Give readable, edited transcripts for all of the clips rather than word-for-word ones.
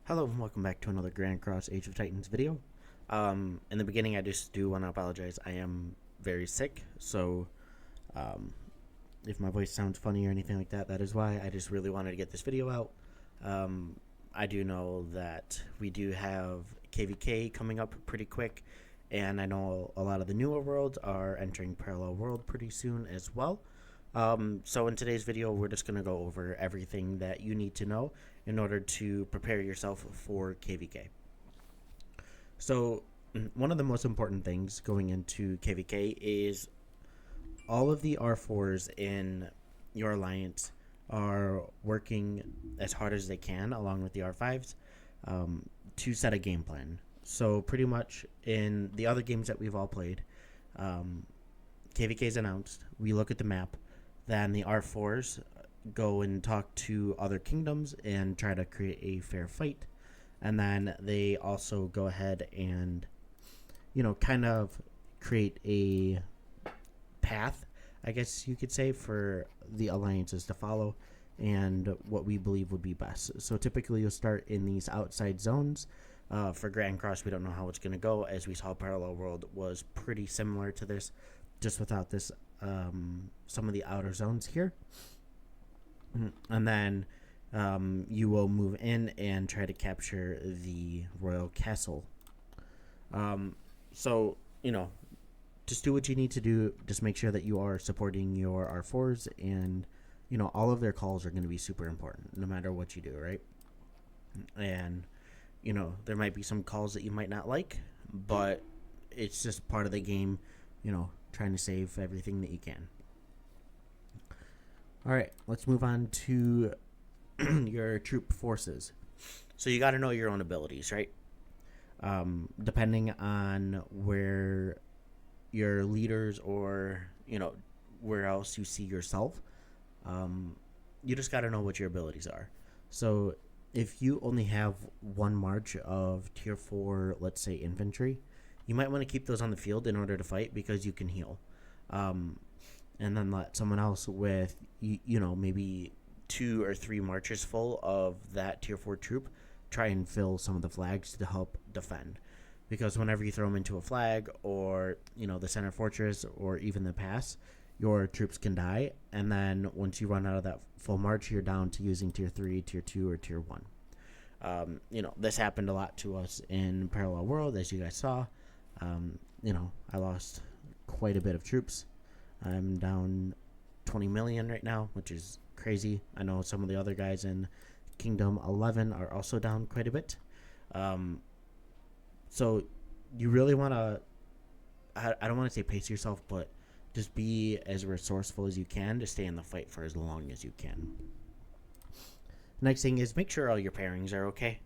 Hello and welcome back to another Grand Cross Age of Titans video. In the beginning, I just do want to apologize. I am very sick, so um, if my voice sounds funny or anything like that, that is why. I just really wanted to get this video out. I do know that we do have KvK coming up pretty quick, and I know a lot of the newer worlds are entering Parallel World pretty soon as well. So in today's video, we're just going to go over everything that you need to know in order to prepare yourself for KvK. So one of the most important things going into KvK is all of the R4s in your alliance are working as hard as they can along with the R5s to set a game plan. So pretty much in the other games that we've all played, KvK is announced, we look at the map, then the R4s go and talk to other kingdoms and try to create a fair fight. And then they also go ahead and, kind of create a path, I guess you could say, for the alliances to follow and what we believe would be best. So typically you'll start in these outside zones. For Grand Cross, we don't know how it's going to go. As we saw, Parallel World was pretty similar to this, just without this some of the outer zones here. And then you will move in and try to capture the royal castle. So, just do what you need to do. Just make sure that you are supporting your R4s, and, all of their calls are going to be super important no matter what you do, right? And, there might be some calls that you might not like, but it's just part of the game, trying to save everything that you can. All right, let's move on to your troop forces. So you got to know your own abilities, right? Depending on where your leaders or, where else you see yourself, you just got to know what your abilities are. So if you only have one march of tier 4, let's say infantry, you might want to keep those on the field in order to fight because you can heal. And then let someone else with, maybe 2 or 3 marches full of that tier 4 troop try and fill some of the flags to help defend. Because whenever you throw them into a flag or, the center fortress or even the pass, your troops can die. And then once you run out of that full march, you're down to using tier 3, tier 2, or tier 1. This happened a lot to us in Parallel World, as you guys saw. I lost quite a bit of troops. I'm down 20 million right now, which is crazy. I know some of the other guys in Kingdom 11 are also down quite a bit. So you really want to, I don't want to say pace yourself, but just be as resourceful as you can to stay in the fight for as long as you can. Next thing is make sure all your pairings are okay.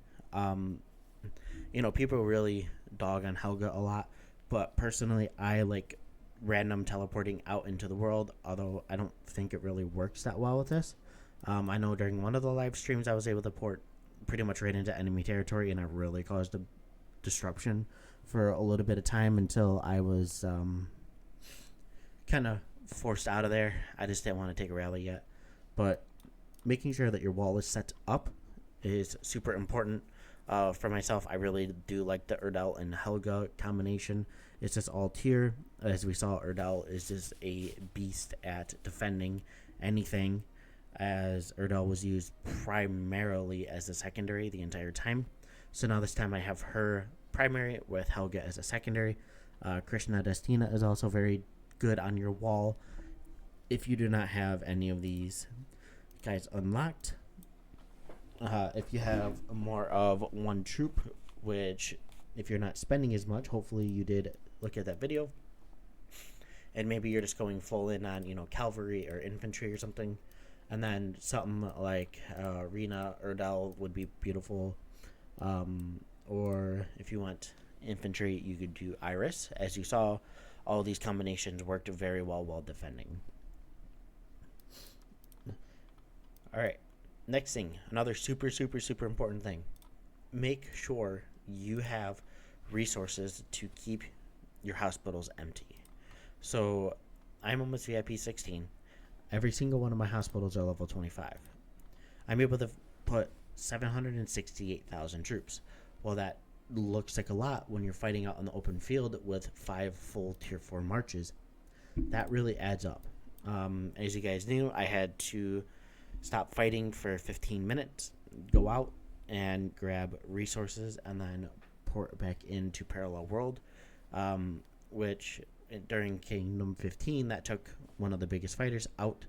People really dog on Helga a lot, but personally, I like random teleporting out into the world, although I don't think it really works that well with this. I know during one of the live streams I was able to port pretty much right into enemy territory, and it really caused a disruption for a little bit of time until I was kind of forced out of there. I just didn't want to take a rally yet. But making sure that your wall is set up is super important. For myself, I really do like the Erdal and Helga combination. It's just all tier. As we saw, Erdal is just a beast at defending anything, as Erdal was used primarily as a secondary the entire time. So now this time I have her primary with Helga as a secondary. Krishna Destina is also very good on your wall if you do not have any of these guys unlocked. If you have more of one troop, which if you're not spending as much, hopefully you did look at that video, and maybe you're just going full in on cavalry or infantry or something, and then something like Rena Erdal would be beautiful. Or if you want infantry, you could do Iris. As you saw, all these combinations worked very well while defending. Alright, next thing, another super important thing. Make sure you have resources to keep your hospitals empty. So I'm almost VIP 16. Every single one of my hospitals are level 25. I'm able to put 768,000 troops. Well, that looks like a lot when you're fighting out on the open field with 5 full tier 4 marches. That really adds up. As you guys knew, I had to stop fighting for 15 minutes, go out and grab resources, and then port back into Parallel World, which during Kingdom 15, that took one of the biggest fighters out,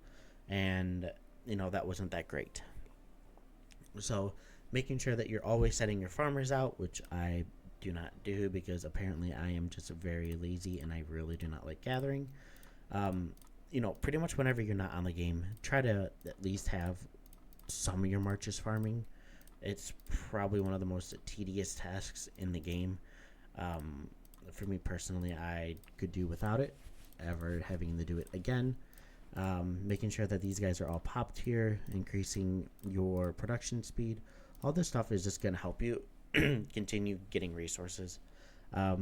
and that wasn't that great. So making sure that you're always setting your farmers out, which I do not do because apparently I am just very lazy and I really do not like gathering. Pretty much whenever you're not on the game, try to at least have some of your marches farming. It's probably one of the most tedious tasks in the game. For me personally, I could do without it, ever having to do it again. Making sure that these guys are all popped here, increasing your production speed. All this stuff is just going to help you continue getting resources. A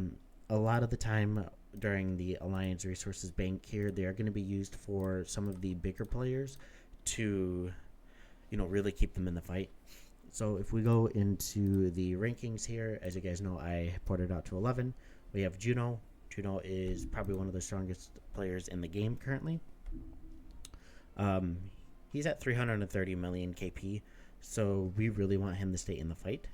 lot of the time during the Alliance Resources Bank here, they are going to be used for some of the bigger players to, really keep them in the fight. So if we go into the rankings here, as you guys know, I ported out to 11. We have Juno. Juno is probably one of the strongest players in the game currently. He's at 330 million KP, so we really want him to stay in the fight,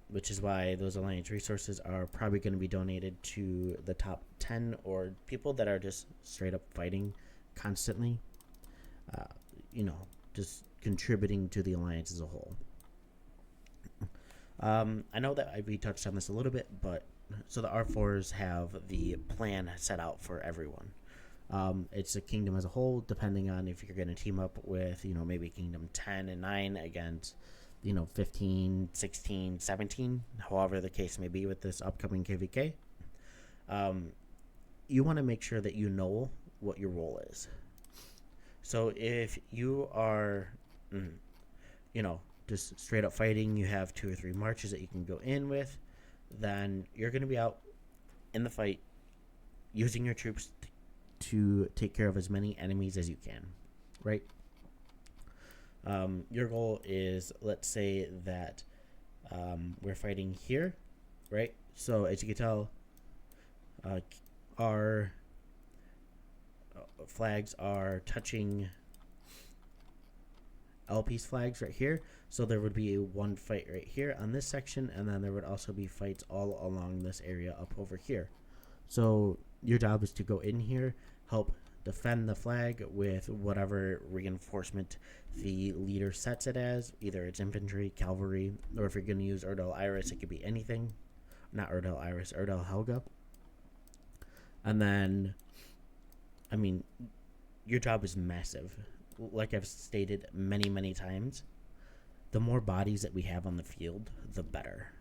which is why those Alliance resources are probably going to be donated to the top 10 or people that are just straight up fighting constantly, just contributing to the Alliance as a whole. I know that we touched on this a little bit, but so the R4s have the plan set out for everyone. It's a kingdom as a whole, depending on if you're going to team up with, maybe kingdom 10 and 9 against, 15, 16, 17, however the case may be with this upcoming KvK. You want to make sure that you know what your role is. So if you are, just straight up fighting, you have 2 or 3 marches that you can go in with, then you're going to be out in the fight using your troops to take care of as many enemies as you can, right? Your goal is, let's say that we're fighting here, right? So as you can tell, our flags are touching LP's flags right here. So there would be one fight right here on this section, and then there would also be fights all along this area up over here. So your job is to go in here, help defend the flag with whatever reinforcement the leader sets it as. Either it's infantry, cavalry, or if you're going to use Erdel Iris, it could be anything. Not Erdel Iris, Erdel Helga. And then, your job is massive. Like I've stated many, many times, the more bodies that we have on the field, the better.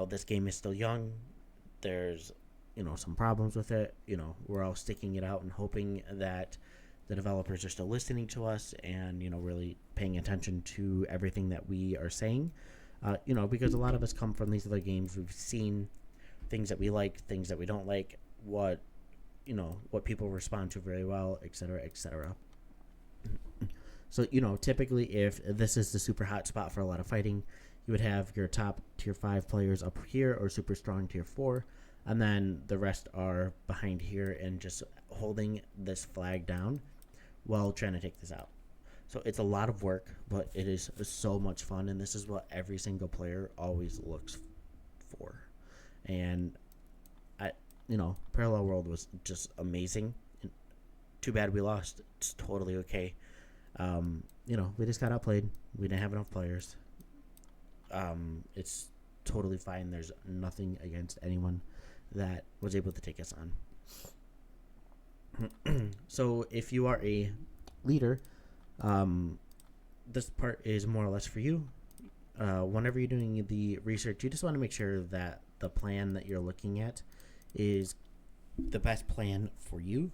This game is still young. There's, some problems with it. We're all sticking it out and hoping that the developers are still listening to us and, really paying attention to everything that we are saying. Because a lot of us come from these other games. We've seen things that we like, things that we don't like, what people respond to very well, etc., etc. So, typically if this is the super hot spot for a lot of fighting, you would have your top tier 5 players up here or super strong tier 4, and then the rest are behind here and just holding this flag down while trying to take this out. So it's a lot of work, but it is so much fun, and this is what every single player always looks for. And Parallel World was just amazing. Too bad we lost. It's totally okay. We just got outplayed. We didn't have enough players. It's totally fine. There's nothing against anyone that was able to take us on. So if you are a leader, this part is more or less for you. Whenever you're doing the research, you just want to make sure that the plan that you're looking at is the best plan for you.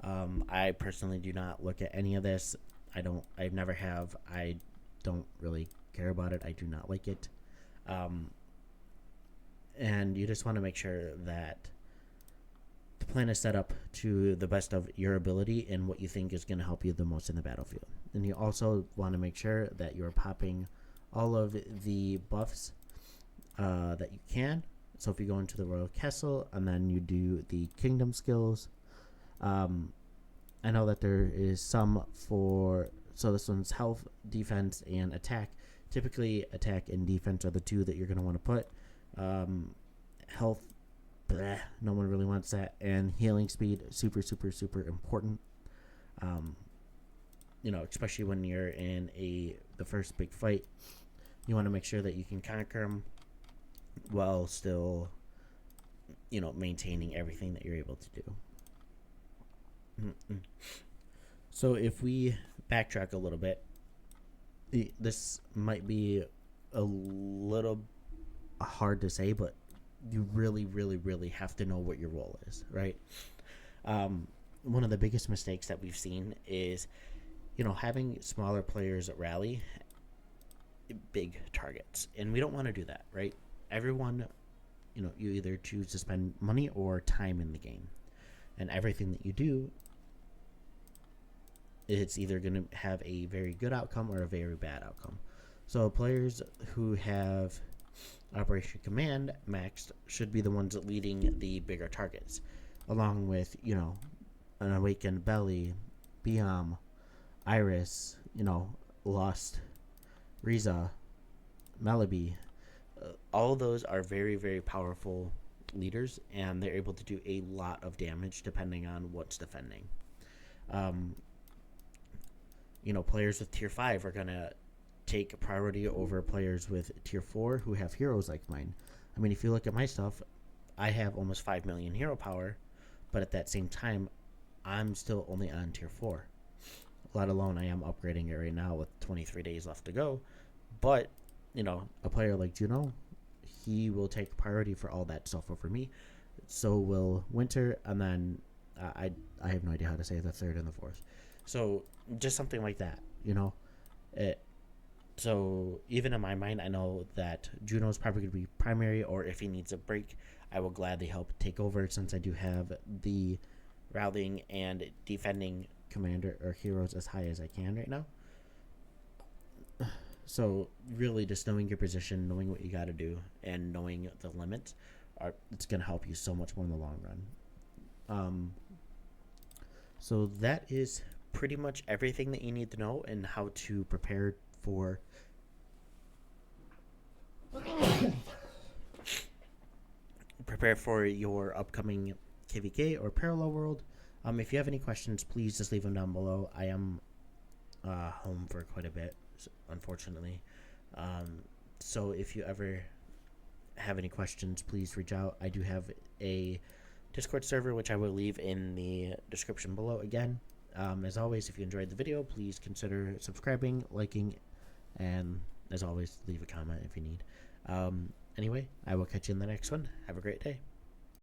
I personally do not look at any of this. I never have. I don't really care about it. I do not like it. And you just want to make sure that the plan is set up to the best of your ability and what you think is going to help you the most in the battlefield. And you also want to make sure that you're popping all of the buffs that you can. So if you go into the Royal Castle and then you do the Kingdom skills, I know that there is some for, so this one's health, defense, and attack. Typically, attack and defense are the two that you're going to want to put. Health, bleh, no one really wants that. And healing speed, super, super, super important. Especially when you're in the first big fight, you want to make sure that you can conquer them while still, maintaining everything that you're able to do. So if we backtrack a little bit, this might be a little hard to say, but you really, really, really have to know what your role is, right? One of the biggest mistakes that we've seen is, having smaller players at rally big targets, and we don't want to do that, right? Everyone, you either choose to spend money or time in the game, and everything that you do, it's either going to have a very good outcome or a very bad outcome. So players who have Operation Command maxed should be the ones leading the bigger targets, along with, an Awakened Belly, Biam, Iris, Lost, Riza, Malabi. All of those are very, very powerful leaders, and they're able to do a lot of damage depending on what's defending. Players with tier 5 are going to take priority over players with tier 4 who have heroes like mine. I mean, if you look at my stuff, I have almost 5 million hero power, but at that same time, I'm still only on tier 4. Let alone I am upgrading it right now with 23 days left to go. But, a player like Juno, he will take priority for all that stuff over me. So will Winter, and then I have no idea how to say the third and the fourth. So just something like that, So even in my mind, I know that Juno's probably going to be primary, or if he needs a break, I will gladly help take over, since I do have the rallying and defending commander or heroes as high as I can right now. So really just knowing your position, knowing what you got to do, and knowing the limits, it's going to help you so much more in the long run. So that is pretty much everything that you need to know and how to prepare for your upcoming KvK or Parallel World. If you have any questions, please just leave them down below. I am home for quite a bit, unfortunately. So if you ever have any questions, please reach out. I do have a Discord server, which I will leave in the description below again. As always, if you enjoyed the video, please consider subscribing, liking, and as always, leave a comment if you need. Anyway, I will catch you in the next one. Have a great day.